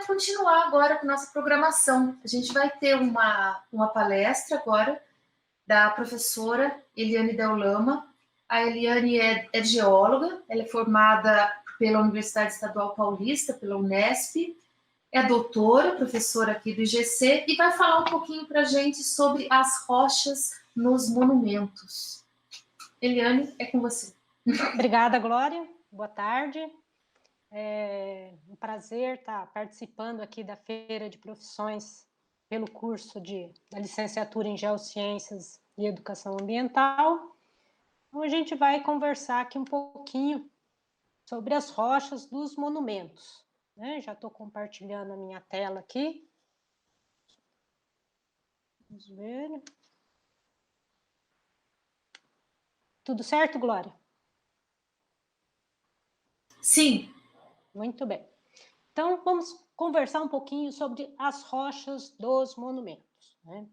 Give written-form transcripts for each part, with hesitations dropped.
continuar agora com nossa programação. A gente vai ter uma palestra agora da professora Eliane Del Lama. A Eliane é geóloga, ela é formada pela Universidade Estadual Paulista, pela Unesp, é doutora, professora aqui do IGC, e vai falar um pouquinho para a gente sobre as rochas nos monumentos. Eliane, é com você. Obrigada, Glória. Boa tarde. É um prazer estar participando aqui da Feira de Profissões pelo curso da licenciatura em Geociências e Educação Ambiental. Então, a gente vai conversar aqui um pouquinho sobre as rochas dos monumentos, né? Já estou compartilhando a minha tela aqui. Vamos ver. Tudo certo, Glória? Sim. Muito bem. Então, vamos conversar um pouquinho sobre as rochas dos monumentos, né?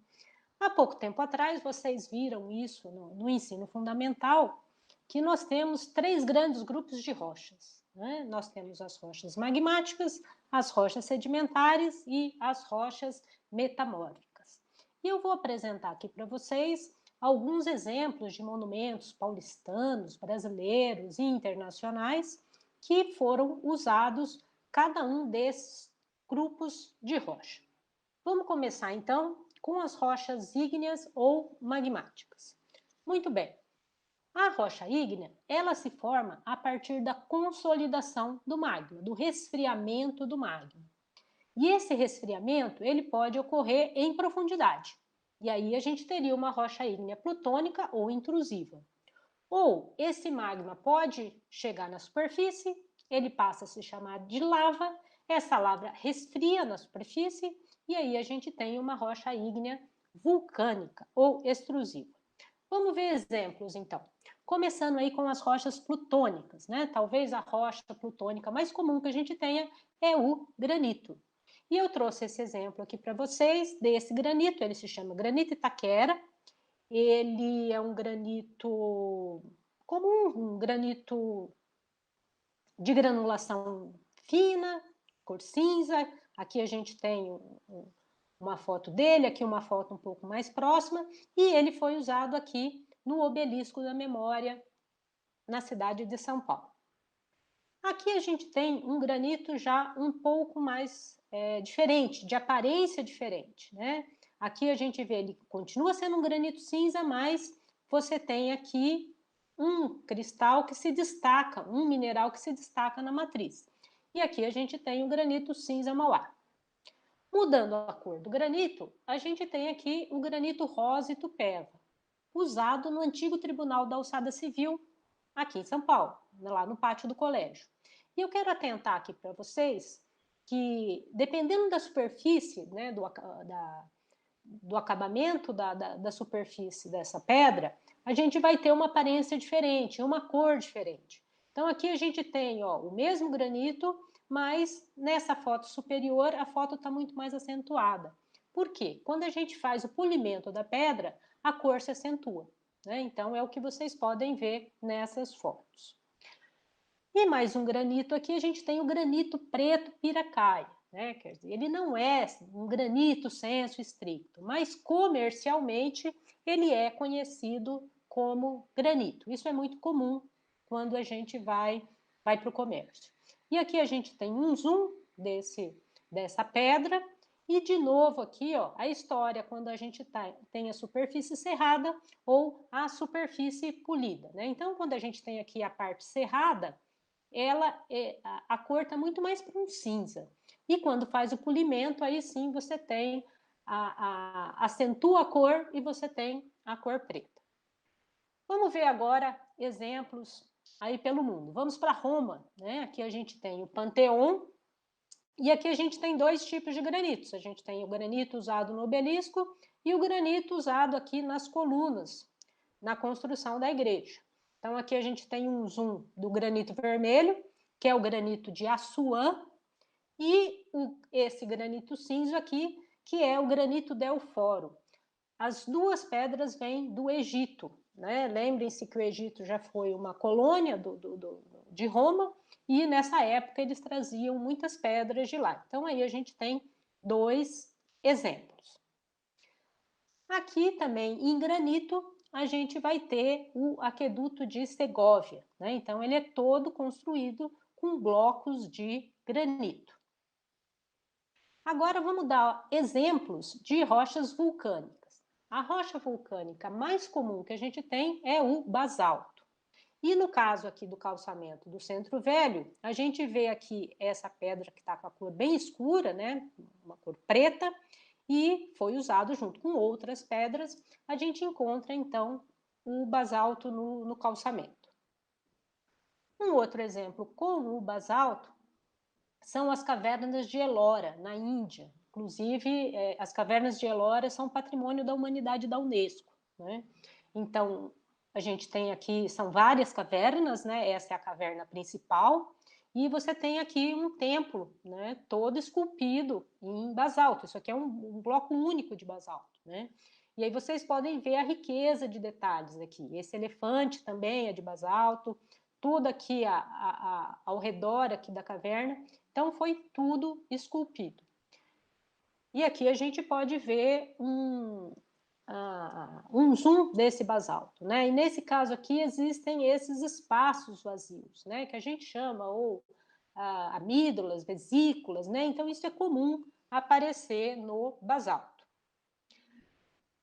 Há pouco tempo atrás, vocês viram isso no ensino fundamental, que nós temos 3 grandes grupos de rochas, né? Nós temos as rochas magmáticas, as rochas sedimentares e as rochas metamórficas. E eu vou apresentar aqui para vocês alguns exemplos de monumentos paulistanos, brasileiros e internacionais que foram usados cada um desses grupos de rocha. Vamos começar, então, com as rochas ígneas ou magmáticas. Muito bem. A rocha ígnea, ela se forma a partir da consolidação do magma, do resfriamento do magma. E esse resfriamento, ele pode ocorrer em profundidade. E aí a gente teria uma rocha ígnea plutônica ou intrusiva. Ou esse magma pode chegar na superfície, ele passa a se chamar de lava, essa lava resfria na superfície e aí a gente tem uma rocha ígnea vulcânica ou extrusiva. Vamos ver exemplos então. Começando aí com as rochas plutônicas, né? Talvez a rocha plutônica mais comum que a gente tenha é o granito. E eu trouxe esse exemplo aqui para vocês desse granito, ele se chama granito Itaquera. Ele é um granito comum, um granito de granulação fina, cor cinza. Aqui a gente tem uma foto dele, aqui uma foto um pouco mais próxima, e ele foi usado aqui no Obelisco da Memória, na cidade de São Paulo. Aqui a gente tem um granito já um pouco mais diferente, de aparência diferente, né? Aqui a gente vê, ele continua sendo um granito cinza, mas você tem aqui um cristal que se destaca, um mineral que se destaca na matriz. E aqui a gente tem o granito cinza mauá. Mudando a cor do granito, a gente tem aqui o granito rosa Itupeva, usado no antigo Tribunal da Alçada Civil, aqui em São Paulo, lá no pátio do colégio. E eu quero atentar aqui para vocês que, dependendo da superfície, né, do acabamento da superfície dessa pedra, a gente vai ter uma aparência diferente, uma cor diferente. Então, aqui a gente tem o mesmo granito, mas nessa foto superior a foto está muito mais acentuada. Por quê? Quando a gente faz o polimento da pedra, a cor se acentua, né? Então, é o que vocês podem ver nessas fotos. E mais um granito aqui, a gente tem o granito preto piracaia, né? Quer dizer, ele não é um granito sensu stricto, mas comercialmente ele é conhecido como granito. Isso é muito comum quando a gente vai para o comércio. E aqui a gente tem um zoom dessa pedra, e de novo aqui, a história quando a gente tem a superfície serrada ou a superfície polida, né? Então, quando a gente tem aqui a parte serrada, a cor está muito mais para um cinza. E quando faz o polimento, aí sim você tem acentua a cor e você tem a cor preta. Vamos ver agora exemplos aí pelo mundo. Vamos para Roma, né? Aqui a gente tem o Panteão, e aqui a gente tem 2 tipos de granitos. A gente tem o granito usado no obelisco e o granito usado aqui nas colunas, na construção da igreja. Então, aqui a gente tem um zoom do granito vermelho, que é o granito de Assuã, e esse granito cinza aqui, que é o granito Del Foro. As 2 pedras vêm do Egito, né? Lembrem-se que o Egito já foi uma colônia de Roma, e nessa época eles traziam muitas pedras de lá. Então aí a gente tem 2 exemplos. Aqui também em granito a gente vai ter o aqueduto de Segóvia, né? Então ele é todo construído com blocos de granito. Agora vamos dar exemplos de rochas vulcânicas. A rocha vulcânica mais comum que a gente tem é o basalto. E no caso aqui do calçamento do Centro Velho, a gente vê aqui essa pedra que está com a cor bem escura, né? Uma cor preta, e foi usado junto com outras pedras. A gente encontra, então, o basalto no calçamento. Um outro exemplo com o basalto são as cavernas de Ellora, na Índia. Inclusive, as cavernas de Ellora são patrimônio da humanidade da Unesco, né? Então, a gente tem aqui, são várias cavernas, né? Essa é a caverna principal, e você tem aqui um templo, né? Todo esculpido em basalto. Isso aqui é um bloco único de basalto, né? E aí vocês podem ver a riqueza de detalhes aqui. Esse elefante também é de basalto, tudo aqui ao redor aqui da caverna. Então, foi tudo esculpido. E aqui a gente pode ver um zoom desse basalto, né? E nesse caso aqui existem esses espaços vazios, né? Que a gente chama ou amígdalas, vesículas, né? Então, isso é comum aparecer no basalto.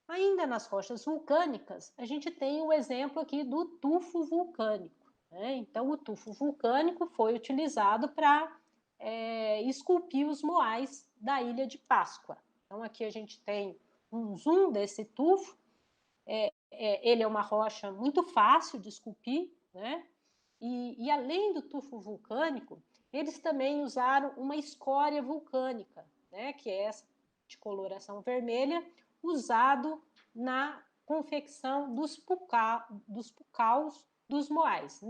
Ainda nas rochas vulcânicas, a gente tem o exemplo aqui do tufo vulcânico, né? Então, o tufo vulcânico foi utilizado para esculpir os moais da Ilha de Páscoa. Então, aqui a gente tem um zoom desse tufo. Ele é uma rocha muito fácil de esculpir, né? E além do tufo vulcânico, eles também usaram uma escória vulcânica, né? Que é essa de coloração vermelha, usado na confecção dos pucaus dos moais.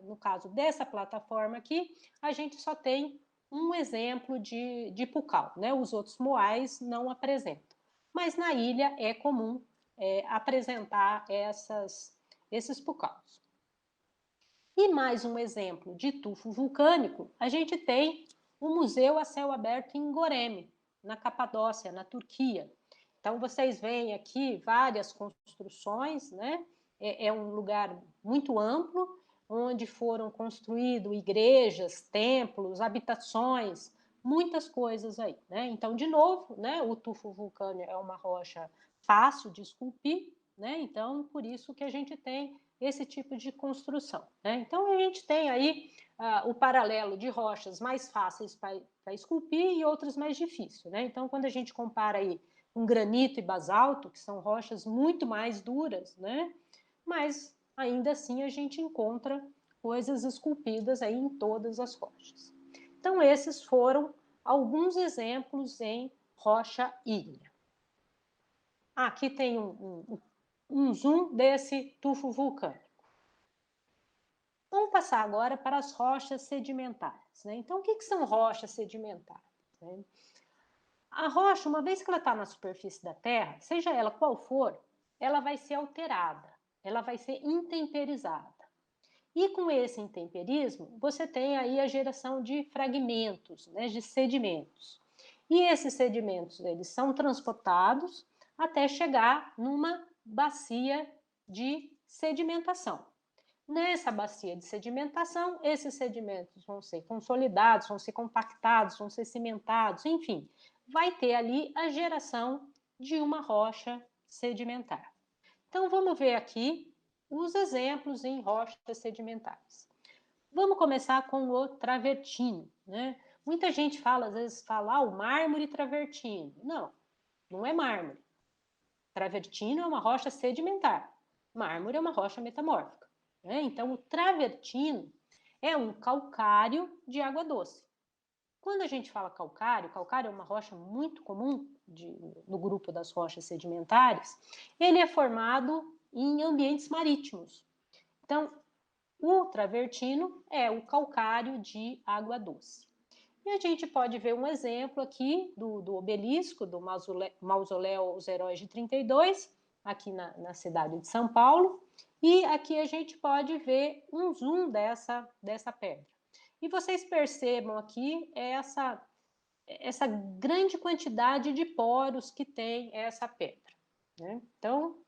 No caso dessa plataforma aqui, a gente só tem um exemplo de pucal, né? Os outros moais não apresentam. Mas na ilha é comum apresentar esses pucaus. E mais um exemplo de tufo vulcânico, a gente tem o Museu a Céu Aberto em Goreme, na Capadócia, na Turquia. Então, vocês veem aqui várias construções, né? É um lugar muito amplo, onde foram construídas igrejas, templos, habitações, muitas coisas aí, né? Então, de novo, né, o tufo vulcânico é uma rocha fácil de esculpir, né? Então, por isso que a gente tem esse tipo de construção, né? Então, a gente tem aí o paralelo de rochas mais fáceis para esculpir e outras mais difíceis, né? Então, quando a gente compara aí um granito e basalto, que são rochas muito mais duras, né? Mas ainda assim a gente encontra coisas esculpidas aí em todas as rochas. Então, esses foram alguns exemplos em rocha ígnea. Aqui tem um zoom desse tufo vulcânico. Vamos passar agora para as rochas sedimentares, né? Então, o que são rochas sedimentares, né? A rocha, uma vez que ela está na superfície da Terra, seja ela qual for, ela vai ser alterada, ela vai ser intemperizada. E com esse intemperismo, você tem aí a geração de fragmentos, né, de sedimentos. E esses sedimentos, eles são transportados até chegar numa bacia de sedimentação. Nessa bacia de sedimentação, esses sedimentos vão ser consolidados, vão ser compactados, vão ser cimentados, enfim, vai ter ali a geração de uma rocha sedimentar. Então, vamos ver aqui os exemplos em rochas sedimentares. Vamos começar com o travertino, né? Muita gente fala, às vezes fala, o mármore travertino. Não, não é mármore. Travertino é uma rocha sedimentar. Mármore é uma rocha metamórfica, né? Então, o travertino é um calcário de água doce. Quando a gente fala calcário, calcário é uma rocha muito comum no grupo das rochas sedimentares, ele é formado em ambientes marítimos. Então, o travertino é o calcário de água doce. E a gente pode ver um exemplo aqui do obelisco, do mausoléu Os Heróis de 32, aqui na cidade de São Paulo, e aqui a gente pode ver um zoom dessa pedra. E vocês percebam aqui essa grande quantidade de poros que tem essa pedra, né? Então,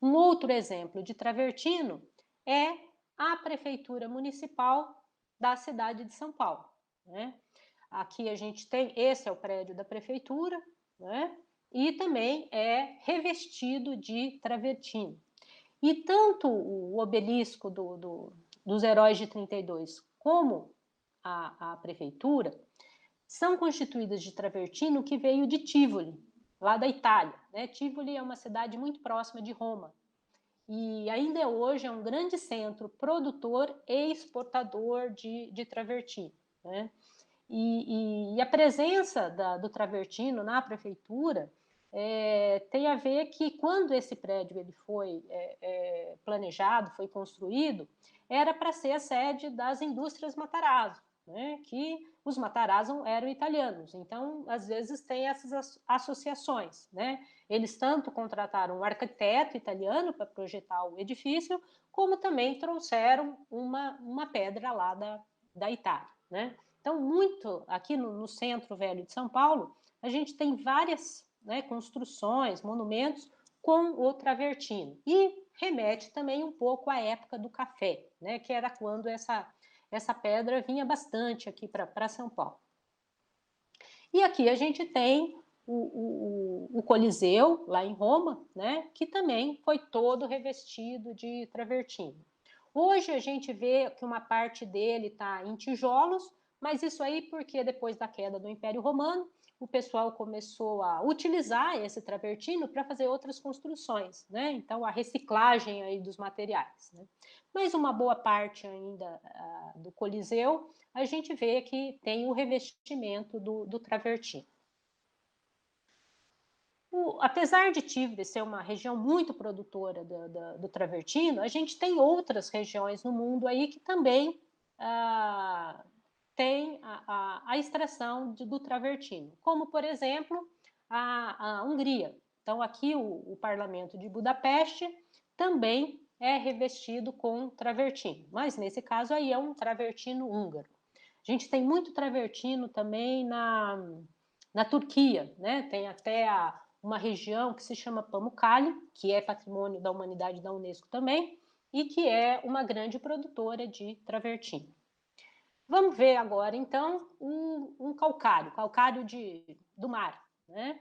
um outro exemplo de travertino é a Prefeitura Municipal da cidade de São Paulo, né? Aqui a gente tem, esse é o prédio da Prefeitura, né? E também é revestido de travertino. E tanto o obelisco dos Heróis de 32 como a Prefeitura são constituídas de travertino que veio de Tivoli, lá da Itália, né? Tivoli é uma cidade muito próxima de Roma, e ainda hoje é um grande centro produtor e exportador de travertino, né? E a presença do travertino na prefeitura tem a ver que quando esse prédio ele foi planejado, foi construído, era para ser a sede das indústrias Matarazzo, né? Que os Matarazzo eram italianos, então às vezes tem essas associações, né? Eles tanto contrataram um arquiteto italiano para projetar o edifício, como também trouxeram uma pedra lá da Itália, né? Então, muito aqui no Centro Velho de São Paulo, a gente tem várias, né, construções, monumentos com o travertino. E remete também um pouco à época do café, né, que era quando essa pedra vinha bastante aqui para São Paulo. E aqui a gente tem o Coliseu, lá em Roma, né, que também foi todo revestido de travertino. Hoje a gente vê que uma parte dele está em tijolos, mas isso aí porque depois da queda do Império Romano, o pessoal começou a utilizar esse travertino para fazer outras construções, né? Então a reciclagem aí dos materiais, né? Mas uma boa parte ainda do Coliseu, a gente vê que tem o revestimento do travertino. Apesar de Tivoli ser uma região muito produtora do travertino, a gente tem outras regiões no mundo aí que também tem a extração do travertino, como, por exemplo, a Hungria. Então, aqui o parlamento de Budapeste também é revestido com travertino, mas nesse caso aí é um travertino húngaro. A gente tem muito travertino também na Turquia, né? Tem até uma região que se chama Pamukkale, que é patrimônio da humanidade da Unesco também, e que é uma grande produtora de travertino. Vamos ver agora, então, um calcário do mar, né?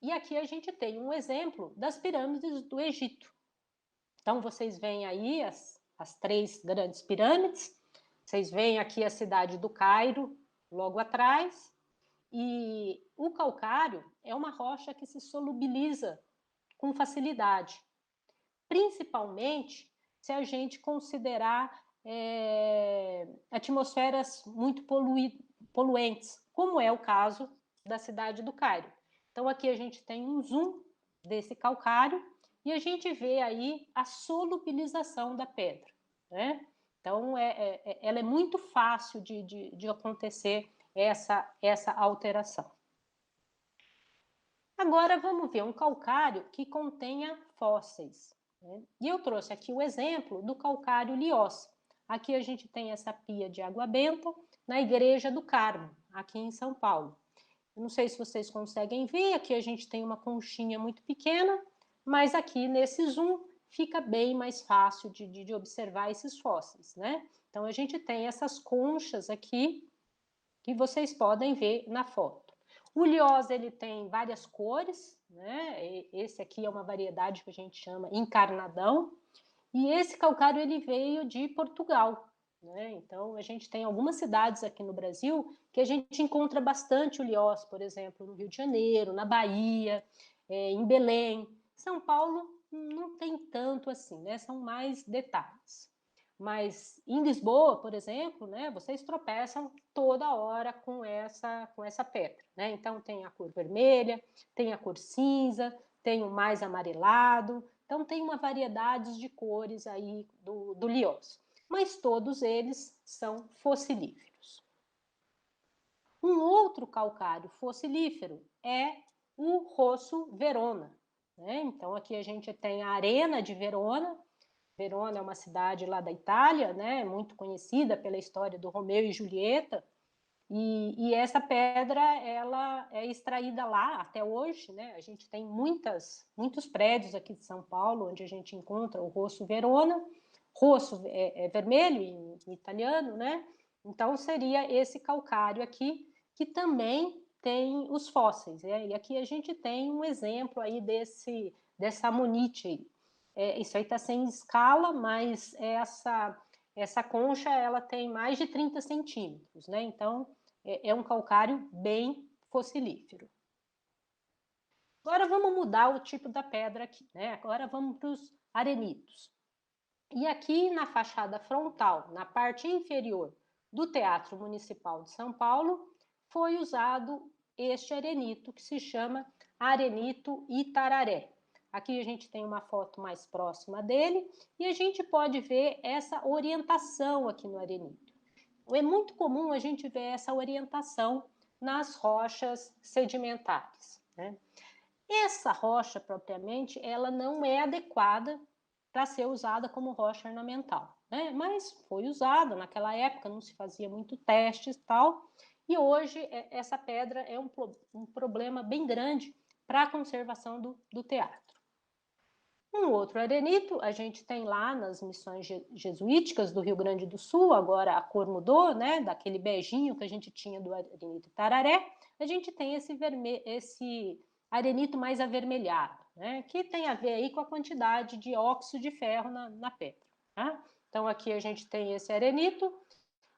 E aqui a gente tem um exemplo das pirâmides do Egito. Então, vocês veem aí as três grandes pirâmides, vocês veem aqui a cidade do Cairo, logo atrás, e o calcário é uma rocha que se solubiliza com facilidade, principalmente se a gente considerar atmosferas muito poluentes, como é o caso da cidade do Cairo. Então, aqui a gente tem um zoom desse calcário e a gente vê aí a solubilização da pedra, né? Então, ela é muito fácil de acontecer essa alteração. Agora, vamos ver um calcário que contenha fósseis, né? E eu trouxe aqui o exemplo do calcário Liós. Aqui a gente tem essa pia de água benta na Igreja do Carmo, aqui em São Paulo. Eu não sei se vocês conseguem ver, aqui a gente tem uma conchinha muito pequena, mas aqui nesse zoom fica bem mais fácil de observar esses fósseis, né? Então a gente tem essas conchas aqui que vocês podem ver na foto. O Liós, ele tem várias cores, né? Esse aqui é uma variedade que a gente chama encarnadão, e esse calcário ele veio de Portugal, né? Então a gente tem algumas cidades aqui no Brasil que a gente encontra bastante o Liós, por exemplo, no Rio de Janeiro, na Bahia, em Belém. São Paulo não tem tanto assim, né? São mais detalhes. Mas em Lisboa, por exemplo, né, vocês tropeçam toda hora com essa pedra, né? Então tem a cor vermelha, tem a cor cinza, tem o mais amarelado, então tem uma variedade de cores aí do Liós. Mas todos eles são fossilíferos. Um outro calcário fossilífero é o Rosso Verona. né? Então, aqui a gente tem a Arena de Verona. Verona é uma cidade lá da Itália, né? Muito conhecida pela história do Romeu e Julieta. E essa pedra, ela é extraída lá até hoje, né? A gente tem muitos prédios aqui de São Paulo, onde a gente encontra o Rosso Verona. Rosso é vermelho em italiano, né? Então, seria esse calcário aqui, que também tem os fósseis, né? E aqui a gente tem um exemplo aí dessa amonite. Isso aí está sem escala, mas essa concha, ela tem mais de 30 centímetros, né? Então, é um calcário bem fossilífero. Agora vamos mudar o tipo da pedra aqui, né? Agora vamos para os arenitos. E aqui na fachada frontal, na parte inferior do Teatro Municipal de São Paulo, foi usado este arenito, que se chama arenito Itararé. Aqui a gente tem uma foto mais próxima dele e a gente pode ver essa orientação aqui no arenito. É muito comum a gente ver essa orientação nas rochas sedimentares, né? Essa rocha, propriamente, ela não é adequada para ser usada como rocha ornamental, né? Mas foi usada, naquela época não se fazia muito testes e tal, e hoje essa pedra é um problema bem grande para a conservação do teatro. Um outro arenito, a gente tem lá nas missões jesuíticas do Rio Grande do Sul, agora a cor mudou, né, daquele beijinho que a gente tinha do arenito Tararé, a gente tem esse arenito mais avermelhado, né, que tem a ver aí com a quantidade de óxido de ferro na pedra. Tá? Então aqui a gente tem esse arenito,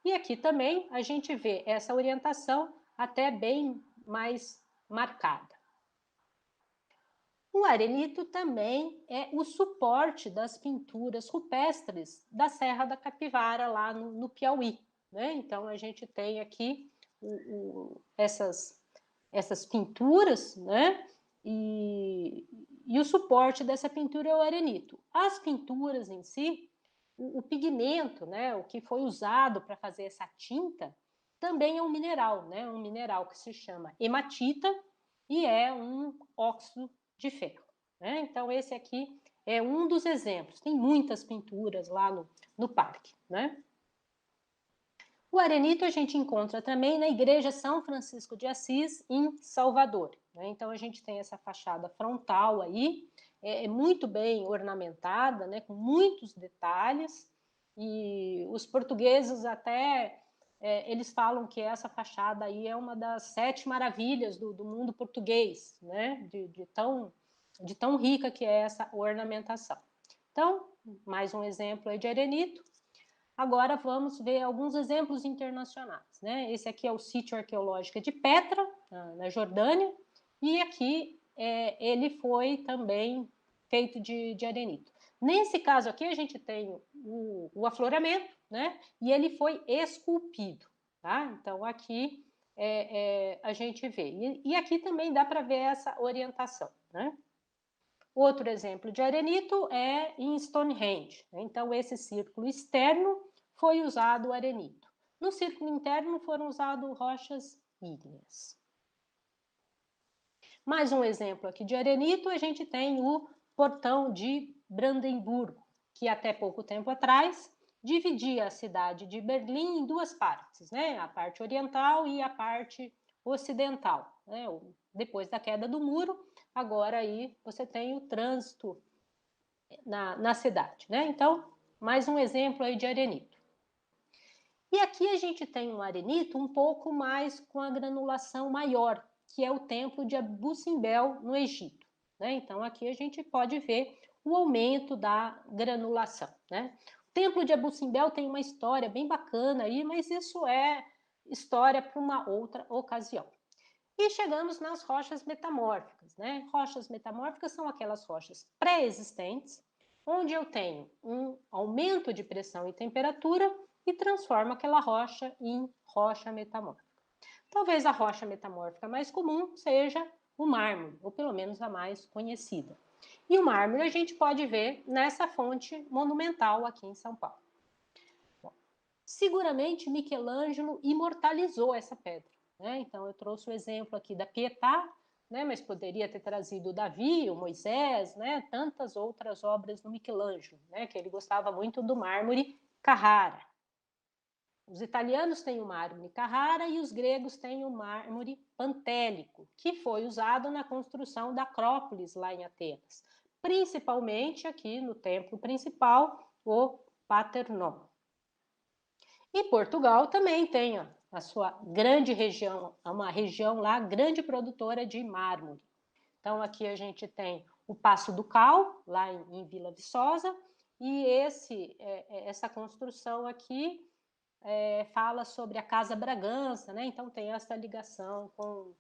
e aqui também a gente vê essa orientação até bem mais marcada. O arenito também é o suporte das pinturas rupestres da Serra da Capivara, lá no Piauí, né? Então, a gente tem aqui essas pinturas, né? E o suporte dessa pintura é o arenito. As pinturas em si, o pigmento, né? O que foi usado para fazer essa tinta, também é um mineral, né? Um mineral que se chama hematita e é um óxido de ferro, né? Então, esse aqui é um dos exemplos. Tem muitas pinturas lá no parque, né? O arenito a gente encontra também na Igreja São Francisco de Assis, em Salvador, né? Então, a gente tem essa fachada frontal aí, é muito bem ornamentada, né? Com muitos detalhes, e os portugueses até... eles falam que essa fachada aí é uma das 7 maravilhas do mundo português, né? De tão rica que é essa ornamentação. Então, mais um exemplo aí de arenito. Agora vamos ver alguns exemplos internacionais, né? Esse aqui é o sítio arqueológico de Petra, na Jordânia, e aqui ele foi também feito de arenito. Nesse caso aqui a gente tem o afloramento, né? E ele foi esculpido, tá? Então aqui a gente vê. E aqui também dá para ver essa orientação, né? Outro exemplo de arenito é em Stonehenge. Então, esse círculo externo foi usado arenito. No círculo interno foram usadas rochas ígneas. Mais um exemplo aqui de arenito, a gente tem o portão de Brandemburgo, que até pouco tempo atrás dividia a cidade de Berlim em 2 partes, né? A parte oriental e a parte ocidental, né? Depois da queda do muro, agora aí você tem o trânsito na cidade, né? Então, mais um exemplo aí de arenito. E aqui a gente tem um arenito um pouco mais com a granulação maior, que é o templo de Abu Simbel, no Egito, né? Então, aqui a gente pode ver o aumento da granulação, né? O templo de Abu Simbel tem uma história bem bacana aí, mas isso é história para uma outra ocasião. E chegamos nas rochas metamórficas, né? Rochas metamórficas são aquelas rochas pré-existentes, onde eu tenho um aumento de pressão e temperatura e transformo aquela rocha em rocha metamórfica. Talvez a rocha metamórfica mais comum seja o mármore, ou pelo menos a mais conhecida. E o mármore a gente pode ver nessa fonte monumental aqui em São Paulo. Bom, seguramente Michelangelo imortalizou essa pedra, né? Então eu trouxe o exemplo aqui da Pietà, né? Mas poderia ter trazido o Davi, o Moisés, né? Tantas outras obras do Michelangelo, né? Que ele gostava muito do mármore Carrara. Os italianos têm o mármore Carrara e os gregos têm o mármore pantélico, que foi usado na construção da Acrópolis lá em Atenas, principalmente aqui no templo principal, o Parthenon. E Portugal também tem a sua grande região, uma região lá grande produtora de mármore. Então aqui a gente tem o Paço do Cal, lá em Vila Viçosa, e essa construção aqui fala sobre a Casa Bragança, né? Então tem essa ligação com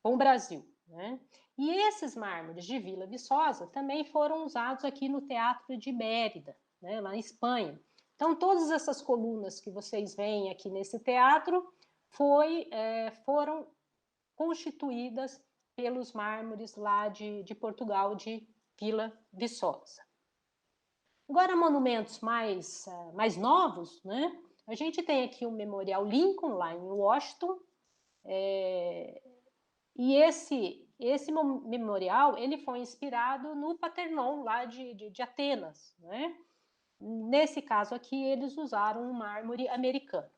o Brasil, né? E esses mármores de Vila Viçosa também foram usados aqui no Teatro de Mérida, né? Lá em Espanha. Então todas essas colunas que vocês veem aqui nesse teatro foram constituídas pelos mármores lá de Portugal, de Vila Viçosa. Agora, monumentos mais novos, né? A gente tem aqui o Memorial Lincoln, lá em Washington, e esse memorial ele foi inspirado no Parthenon, lá de Atenas, né? Nesse caso aqui, eles usaram um mármore americano.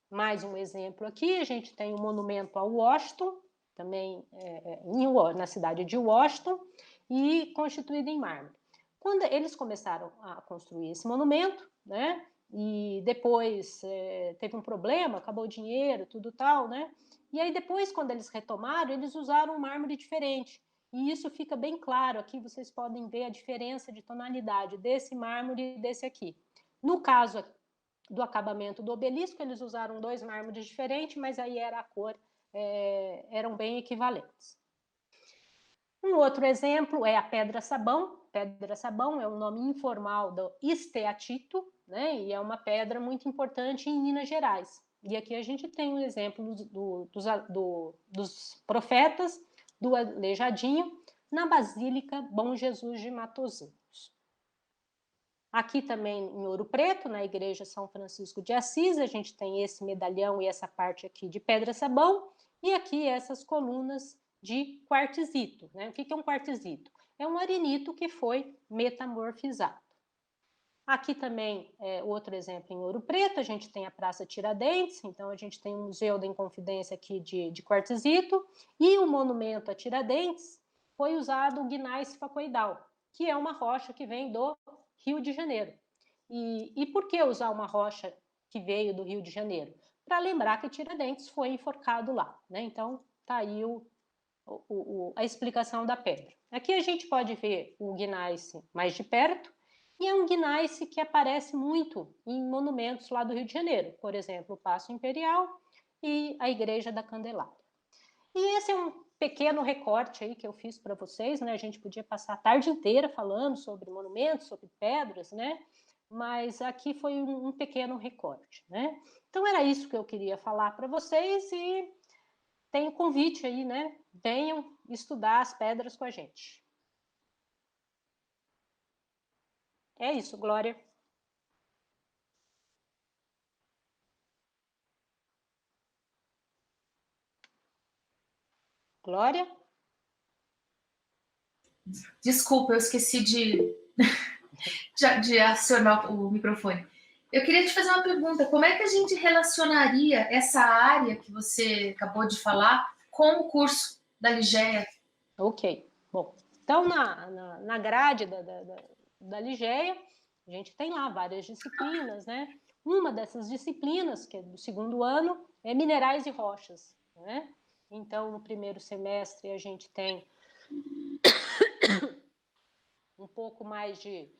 Mais um exemplo aqui, a gente tem o monumento a Washington, também na cidade de Washington, e constituído em mármore. Quando eles começaram a construir esse monumento, né, e depois teve um problema, acabou o dinheiro, tudo tal, né, e aí depois, quando eles retomaram, eles usaram um mármore diferente, e isso fica bem claro, aqui vocês podem ver a diferença de tonalidade desse mármore e desse aqui. No caso do acabamento do obelisco, eles usaram 2 mármores diferentes, mas aí era a cor, eram bem equivalentes. Um outro exemplo é a pedra-sabão. Pedra-sabão é um nome informal do esteatito, né? E é uma pedra muito importante em Minas Gerais. E aqui a gente tem um exemplo dos profetas do Aleijadinho na Basílica Bom Jesus de Matosinhos. Aqui também em Ouro Preto, na Igreja São Francisco de Assis, a gente tem esse medalhão e essa parte aqui de pedra-sabão, e aqui essas colunas de quartzito, né? O que é um quartzito? É um arenito que foi metamorfizado. Aqui também, outro exemplo em Ouro Preto, a gente tem a Praça Tiradentes, então a gente tem o Museu da Inconfidência aqui de quartzito, e o monumento a Tiradentes foi usado o gneiss facoidal, que é uma rocha que vem do Rio de Janeiro. E por que usar uma rocha que veio do Rio de Janeiro? Para lembrar que Tiradentes foi enforcado lá, né? Então, tá aí a explicação da pedra. Aqui a gente pode ver o gneiss mais de perto, e é um gneiss que aparece muito em monumentos lá do Rio de Janeiro, por exemplo, o Paço Imperial e a Igreja da Candelária. E esse é um pequeno recorte aí que eu fiz para vocês, né? A gente podia passar a tarde inteira falando sobre monumentos, sobre pedras, né? Mas aqui foi um pequeno recorte, né? Então era isso que eu queria falar para vocês e tem um convite aí, né? Venham estudar as pedras com a gente. É isso, Glória. Glória? Desculpa, eu esqueci de acionar o microfone. Eu queria te fazer uma pergunta. Como é que a gente relacionaria essa área que você acabou de falar com o curso da Ligeia? Ok. Bom, então na grade da Ligeia, a gente tem lá várias disciplinas, né? Uma dessas disciplinas, que é do 2º ano, é minerais e rochas, né? Então, no primeiro semestre, a gente tem um pouco mais de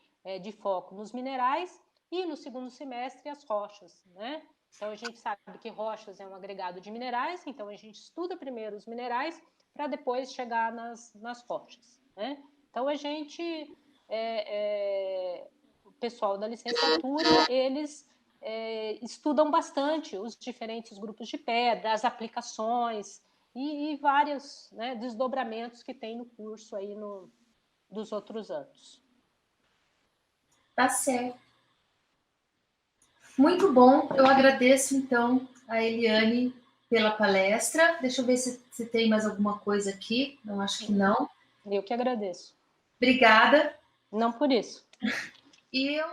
foco nos minerais e no 2º semestre as rochas, né? Então a gente sabe que rochas é um agregado de minerais, então a gente estuda primeiro os minerais para depois chegar nas rochas, né? Então a gente, o pessoal da licenciatura, eles estudam bastante os diferentes grupos de pedra, as aplicações e vários, né, desdobramentos que tem no curso aí dos outros anos. Tá certo. Muito bom. Eu agradeço, então, a Eliane pela palestra. Deixa eu ver se tem mais alguma coisa aqui. Não, acho que não. Eu que agradeço. Obrigada. Não por isso. E eu